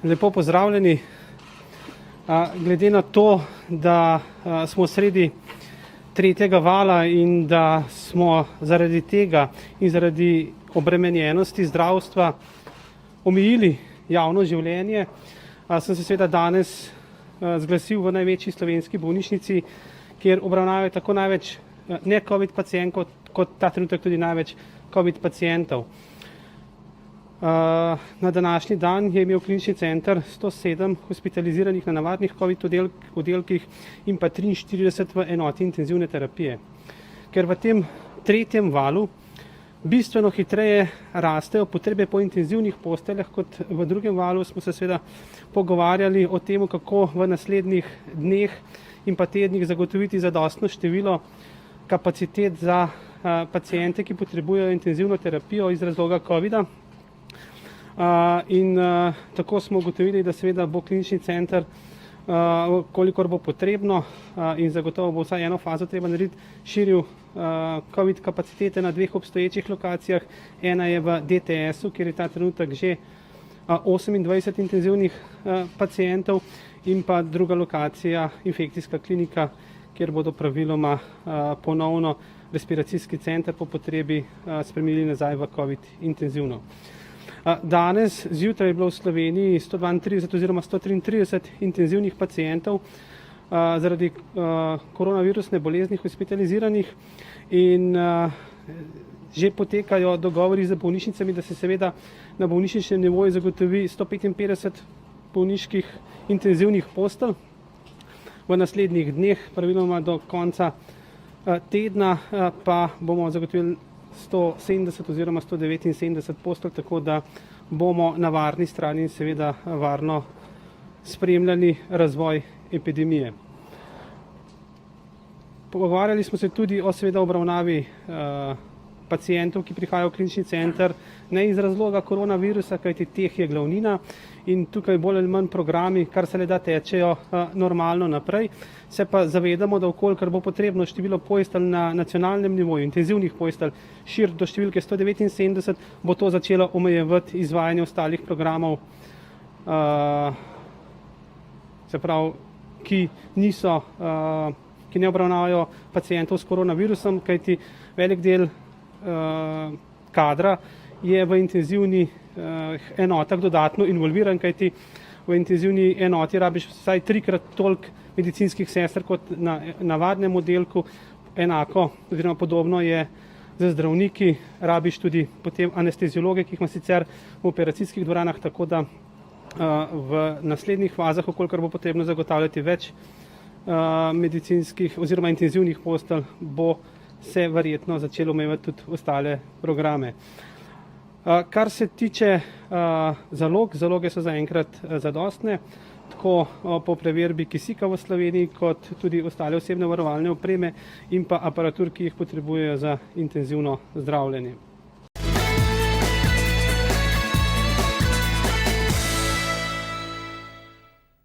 Lepo pozdravljeni. Glede na to, da smo sredi tretjega vala in da smo zaradi tega in zaradi obremenjenosti zdravstva omejili javno življenje, sem se seveda danes zglasil v največji slovenski bolnišnici, kjer obravnavajo tako največ ne-covid pacientov, kot ta trenutek tudi največ covid pacientov. Na današnji dan je imel klinični center 107 hospitaliziranih na navadnih covid oddelkih in pa 43 v enoti intenzivne terapije. Ker v tem tretjem valu bistveno hitreje rastejo potrebe po intenzivnih posteljah kot v drugem valu, smo se seveda pogovarjali o tem, kako v naslednjih dneh in pa tednih zagotoviti zadostno število kapacitet za paciente, ki potrebujejo intenzivno terapijo iz razloga covida. Tako smo ugotovili, da seveda bo klinični center, kolikor bo potrebno in zagotovo bo vsaj eno fazo treba narediti, širil covid kapacitete na dveh obstoječih lokacijah. Ena je v DTS-u, kjer je ta trenutek že 28 intenzivnih pacientov, in pa druga lokacija, infekcijska klinika, kjer bodo praviloma ponovno respiracijski center po potrebi spremenili nazaj v covid intenzivno. Danes zjutraj je bilo v Sloveniji 132 oziroma 133 intenzivnih pacientov zaradi koronavirusne bolezni hospitaliziranih in že potekajo dogovori z bolnišnicami, da se seveda na bolnišničnem nivoju zagotovi 155 bolniških intenzivnih postelj. V naslednjih dneh, praviloma do konca tedna, pa bomo zagotovili 170 oziroma 179 postelj, tako da bomo na varni strani in seveda varno spremljali razvoj epidemije. Pogovarjali smo se tudi o seveda obravnavi pacientov, ki prihajajo v klinični center, ne iz razloga koronavirusa, kajti teh je glavnina in tukaj bolj ali manj programi, kar se le da, tečejo normalno naprej. Se pa zavedamo, da kolikor bo potrebno število postelj na nacionalnem nivoju, intenzivnih postelj, širiti do številke 179, bo to začelo omejevati izvajanje ostalih programov, se pravi, ki ne obravnavajo pacientov s koronavirusom, kajti velik del kadra je v intenzivnih enotah dodatno involviran, kajti v intenzivni enoti rabiš vsaj 3-krat toliko medicinskih sester kot na navadnem oddelku. Enako oziroma podobno je z zdravniki, rabiš tudi potem anesteziologe, ki jih ima sicer v operacijskih dvoranah, tako da v naslednjih fazah, kolikor bo potrebno zagotavljati več medicinskih oziroma intenzivnih postelj, bo se verjetno začelo omejevati tudi ostale programe. Kar se tiče zaloge so zaenkrat zadostne, tako po preverbi kisika v Sloveniji, kot tudi ostale osebne varovalne opreme in pa aparatur, ki jih potrebujejo za intenzivno zdravljenje.